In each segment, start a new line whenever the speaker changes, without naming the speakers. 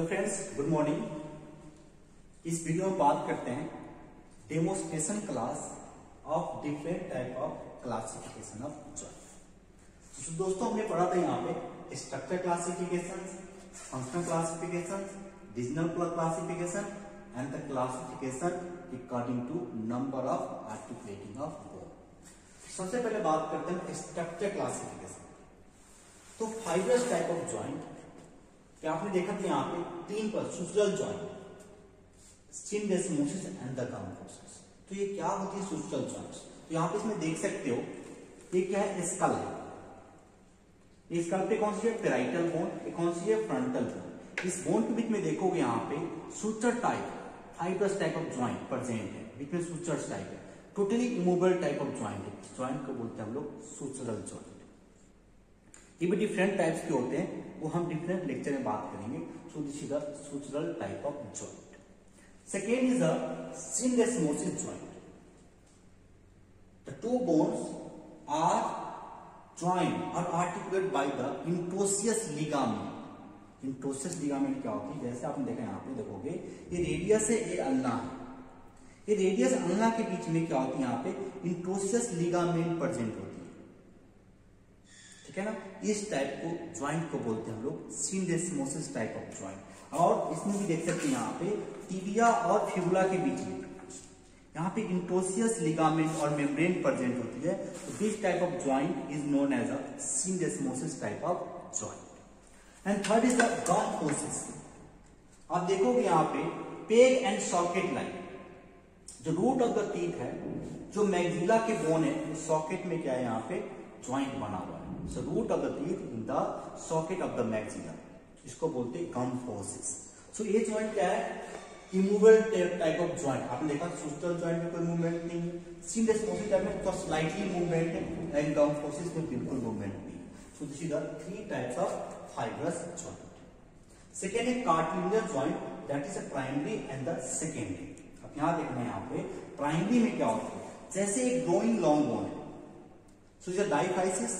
Hello friends, good morning. इस video में बात करते हैं demonstration class of different type of classification of joint. तो दोस्तों हमने पढ़ा था यहाँ पे structure classification, functional classification, divisional classification and the classification according to number of articulating of bone. सबसे पहले बात करते हैं स्ट्रक्चर क्लासिफिकेशन। तो फाइब्रस टाइप ऑफ जॉइंट क्या आपने देखा था यहाँ पे तीन पर sutural joint, syndesmosis and the gomphoses. तो ये क्या होती है सुचरल जॉइंट्स? तो यहाँ पे इसमें देख सकते हो ये क्या है, स्कल है। ये स्कल पे कौन सी है, पेराइटल बोन, ये कौन सी है, फ्रंटल बोन। इस बोन के बीच में देखोगे यहाँ पे suture type fibrous type of joint present है, बीच में सुचर टाइप है, totally immovable type of joint है। इस जॉइंट को बोलते हैं हम लोग सुचरल जॉइंट। ये भी डिफरेंट टाइप्स के होते हैं, वो हम डिफरेंट लेक्चर में बात करेंगे। So this is the sutural type of joint. Second is the syndesmosis joint. The two bones are joined or articulated by the interosseous ligament। Interosseous ligament क्या होती है, जैसे आपने देखा यहाँ पे देखोगे ये रेडियस है, ये अल्ना है। ये रेडियस अल्ना के बीच में क्या होती है, यहाँ पे इंटोसियस लिगामेंट प्रेजेंट होती है, ठीक है ना। इस टाइप को ज्वाइंट को बोलते हैं हम लोग सिंडेस्मोसिस टाइप ऑफ ज्वाइंट। और इसमें भी देख सकते हैं यहाँ पे टिबिया और फिबुला के बीच में यहाँ पे इंटोसियस लिगामेंट और मेम्ब्रेन प्रेजेंट होती है। तो this type of joint is known as a syndesmosis type of joint. And third is the gomphosis. आप देखोगे यहाँ पे पेग एंड सॉकेट लाइन, जो रूट ऑफ द टीथ है, जो मैक्सिला के बोन है, उस सॉकेट में क्या है, यहाँ पे ज्वाइंट बना हुआ है। So root of the teeth in the socket of the maxilla, इसको बोलते हैं गम फोर्सेस। सो ये ज्वाइंट क्या है, इमूवेबल टाइप ऑफ ज्वाइंट। आपने देखा सुचरल ज्वाइंट में कोई मूवमेंट नहीं है, सिंडेस्मोसिस टाइप में तो स्लाइटली मूवमेंट है, एंड गम फोर्सेस में बिल्कुल मूवमेंट नहीं है। So this is the three types of fibrous joint. Second है cartilaginous joint, that is a primary and the secondary. अब यहाँ देखना है, यहाँ पे प्राइमरी में क्या होता है, जैसे एक ग्रोइंग लॉन्ग बोन है, so this is diaphysis,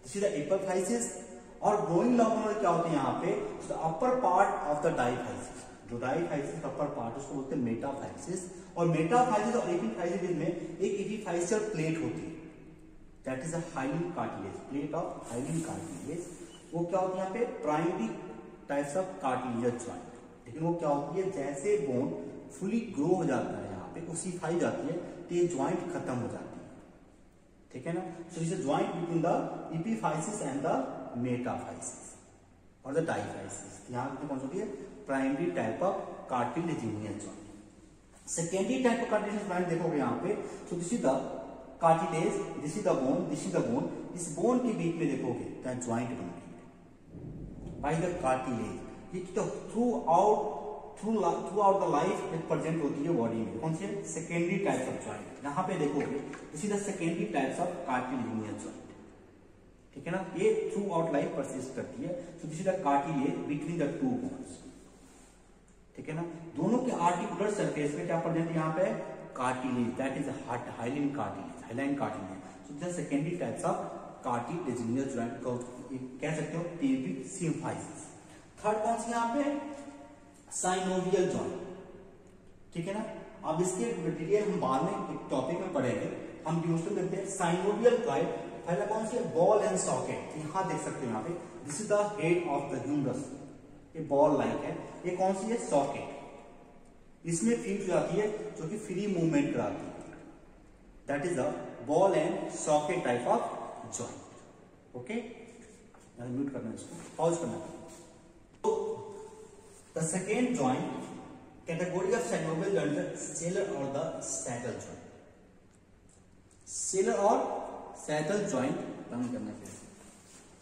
this is the epiphysis. और ग्रोइंग लॉन्ग बोन क्या होते हैं यहाँ पे, the upper part of the diaphysis, जो डाइफाइसिस अपर पार्ट उसको बोलते हैं मेटाफाइसिस। और मेटाफाइसिस और एपिफाइसिस में एक एपिफाइसियल प्लेट होती है, that is a hyaline cartilage, plate of hyaline cartilage. वो क्या होती है यहाँ पे, प्राइमरी टाइप्स ऑफ कार्टिलेजस ज्वाइंट। लेकिन वो क्या होती है, जैसे बोन फुली ग्रो हो जाता है, यहाँ पे ओसिफाई जाती है, तो ये ज्वाइंट खत्म हो जाती है, ठीक है ना। सो this is joint between the epiphysis and the metaphysis और द डाइफाइसिस। यहाँ पे कौन सी होती है, primary type of cartilaginous joint. Secondary type of cartilaginous joint देखोगे यहाँ पे, सो this is the cartilage, this is the bone, this is the bone. इस बोन के बीच में देखोगे तो ज्वाइंट बन रही है बाय द कार्टिलेज। ये तो थ्रू आउट द लाइफ एक प्रेजेंट होती है बॉडी में। कौन सी, सेकेंडरी टाइप ऑफ ज्वाइंट। यहाँ पे देखोगे this is the secondary types of cartilaginous joint, ठीक है ना। ये थ्रू आउट लाइफ परसिस्ट करती है। So this is the cartilage between the two bones, ठीक है ना। दोनों के आर्टिकुलर सरफेस में क्या प्रेजेंट है, यहाँ पे cartilage, that is hyaline cartilage, hyaline cartilage. So the secondary types of cartilaginous joint को कह सकते हो पेल्विक सिम्फाइसिस। थर्ड कौन सी यहाँ पे, साइनोवियल ज्वाइंट, ठीक है ना। अब इसके डिटेल हम बाद में एक टॉपिक में पढ़ेंगे, हम डिस्कस करते हैं साइनोवियल ज्वाइंट। पहला कौन सी है, बॉल एंड सॉकेट। यहाँ देख सकते हो, यहाँ पे this is the head of the humerus, ये बॉल लाइक है। ये कौन सी है, सॉकेट। इसमें फीड हो जाती है जो कि फ्री मूवमेंट कराती है, that is the ball and socket type of joint. Okay, mute करना, इसको पॉज करना। तो the second joint category of synovial joint, seller or the saddle joint. Seller और सैडल जॉइंट बंद करना, फिर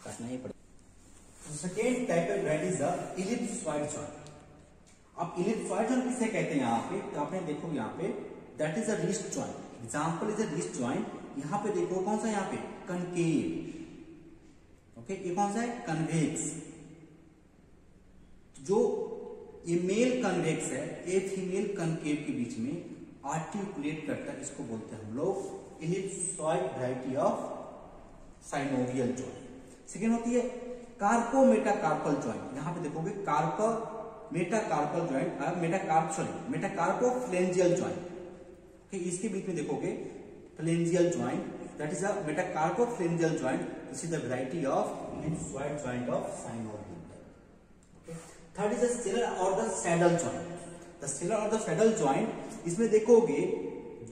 काटना ही पड़ेगा। Second type of joint is the ellipsoid joint. अब इलिप्सॉइड जॉइंट किसे कहते हैं यहाँ पे, तो आपने देखो यहाँ पे that is a wrist joint. Example is a wrist joint. यहाँ पे देखो कौन सा, यहाँ पे कनकेव, ओके। ये कौन सा है, कन्वेक्स। जो ये मेल कन्वेक्स है, ये फीमेल कनकेव के बीच में आर्टिकुलेट करता है, इसको बोलते हैं हम लोग ellipsoid variety of synovial joint. Second होती है कार्पो मेटाकार्पल जॉइंट। यहां पे देखोगे carpometacarpal joint, metacarpophalangeal joint. इसके बीच में देखोगे phalangeal joint, that is a metacarpophalangeal joint, this is the variety of ellipsoid joint of synovial. Third is the sellar or the saddle joint. The sellar or the saddle joint, इसमें देखोगे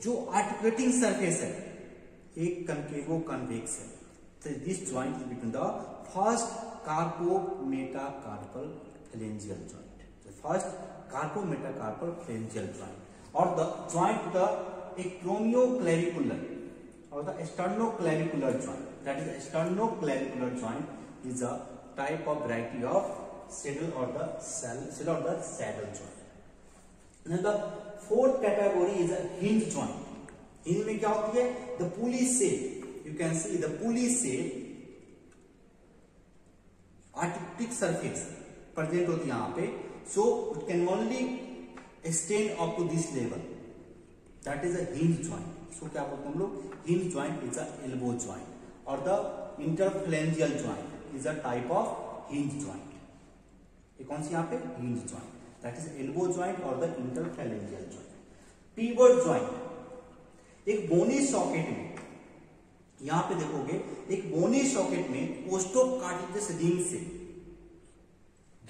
जो articulating surface है एक concave convex है, so this joint is between the first carpo-metacarpal phalangeal joint, the first carpo-metacarpal phalangeal joint, or the joint the acromioclavicular or the sternoclavicular joint, that is the sternoclavicular joint is a type of variety of saddle or the saddle joint. Now the fourth category is a hinge joint. hinge में क्या होती है? the pulley shape, you can see the pulley shape articulating surface present होती है यहाँ पे, so it can only extend up to this level, that is a hinge joint. so क्या बोलते हैं हम लोग? hinge joint is a elbow joint, or the interphalangeal joint is a type of hinge joint. ये कौन सी यहाँ पे? hinge joint, that is elbow joint or the interphalangeal joint. pivot joint, एक बोनी सॉकेट में, यहां पे देखोगे एक बोनी सॉकेट में ओस्टोकार्टिलेज रिंग से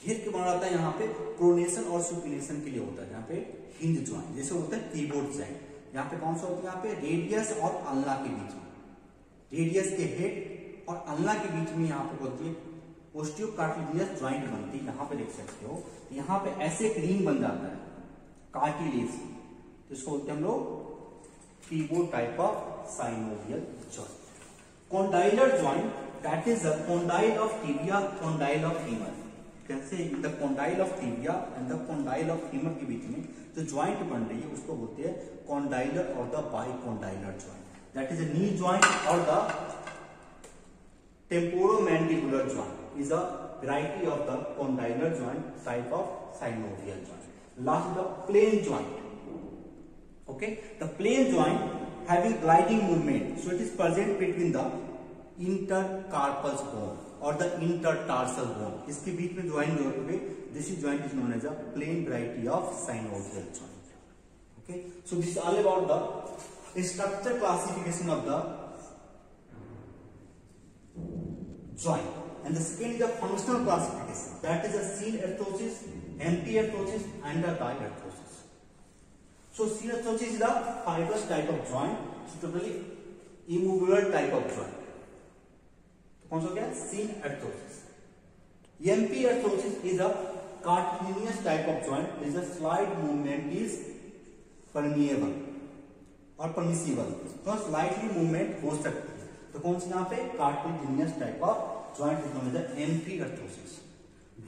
घेर के बना रहता है, यहाँ पे प्रोनेशन और सुपिनेशन के लिए होता है, यहाँ पे हिंज ज्वाइंट जैसे होता है पिवोट ज्वाइंट। यहाँ पे कौन सा होता है? यहाँ पे रेडियस और अल्ना के बीच में, रेडियस के हेड और अल्ना के बीच में यहाँ पे होती है ओस्टियोकार्टिलेज ज्वाइंट बनती है। यहाँ पे देख सकते हो, यहाँ पे ऐसे एक रिंग बन जाता है कार्टिलेज, जिसको बोलते हैं हम लोग pivot type of synovial joint. Condylar joint, that is the condyle of tibia, condyle of femur. You can say the condyle of tibia and the condyle of femur के बीच में जो joint बन रही है उसको बोलते हैं condylar or the bicondylar joint. That is a knee joint or the temporomandibular joint is a variety of the condylar joint type of synovial joint. Last, the plane joint. Okay, the plane joint having gliding movement, so it is present between the intercarpal bone or the intertarsal bone. इसके बीच में joint जो होते हैं, this is joint is known as a plane variety of synovial joint. Okay, so this is all about the structure classification of the joint, and the second is the functional classification, that is a synarthrosis, antiarthrosis, and the diarthrosis. So synarthrosis is the fibrous type of joint, totally immovable type of joint. कौन सा हो गया? synarthrosis. Ampiarthrosis is a cartilaginous type of joint, is a slight movement is permeable or permissible, तो slightly movement हो सकती है, तो कौन सी यहाँ पे? cartilaginous type of joint is known as ampiarthrosis.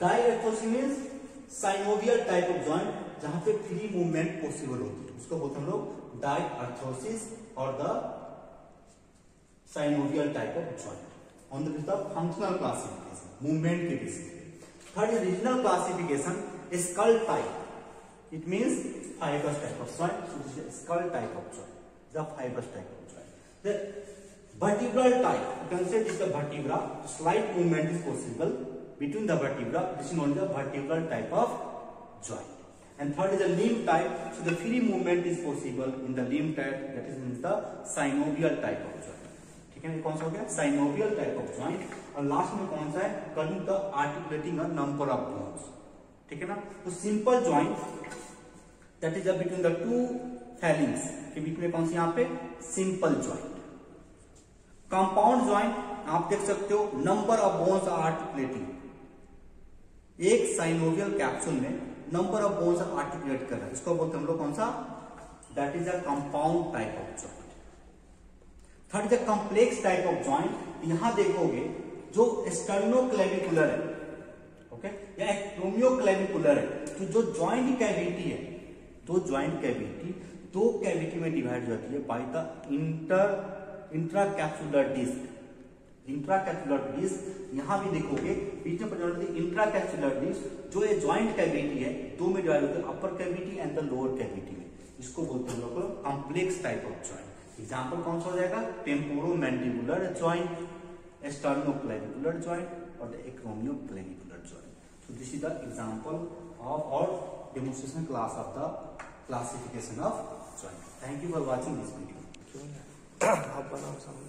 Diarthrosis means synovial type of joint जहां पे फ्री मूवमेंट पॉसिबल होती है, उसको बोलते हैं हम लोग डायआर्थ्रोसिस और the synovial type of joint on the basis of functional classification, movement के बेसिस पे। Third is regional classification, skull type, it means fibrous type of joint, so this is skull type of joint, the fibrous type of joint. The vertebral type, you can say this is the vertebra, slight movement is possible between the vertebra, this is known as the vertebral type of joint. And third is the limb type, so the free movement is possible in the limb type, that is means the synovial type of joint. ठीक है, ये कौन सा हो गया? synovial type of joint। और last में कौन सा है? current the articulating a number of bones, ठीक है ना। तो simple joint, that is between the two phalanx के बीच में कौन सी यहाँ पे? Simple joint. कंपाउंड जॉइंट आप देख सकते हो, number of bones are articulating, एक साइनोवियल कैप्सूल में नंबर ऑफ बोन्स आर्टिकुलेट कर रहा है, इसको बोलते हैं हम लोग कौन सा? That is a compound type of joint. Third is a complex type of joint. यहां देखोगे जो स्टर्नोक्लेविकुलर है, ओके, या एक्रोमियोक्लेविकुलर है, तो जो जॉइंट कैविटी है, दो जॉइंट कैविटी दो कैविटी में डिवाइड हो जाती है by the intracapsular disc. Intracapsular disc यहां भी देखोगे बीच में प्रेजेंट इंट्राकैप्सुलर डिस्क, जो ये जॉइंट कैविटी है दो में डिवाइड होते हैं, upper cavity and the lower cavity में, इसको बोलते हैं लोग complex type of joint. Example कौन सा हो जाएगा? टेम्पोरोमैंडिबुलर जॉइंट, स्टर्नोक्लेविकुलर जॉइंट और the acromioclavicular joint. So this is the example of or demonstration class of the classification of joint. Thank you for watching this video.
आप बनाओ सामने।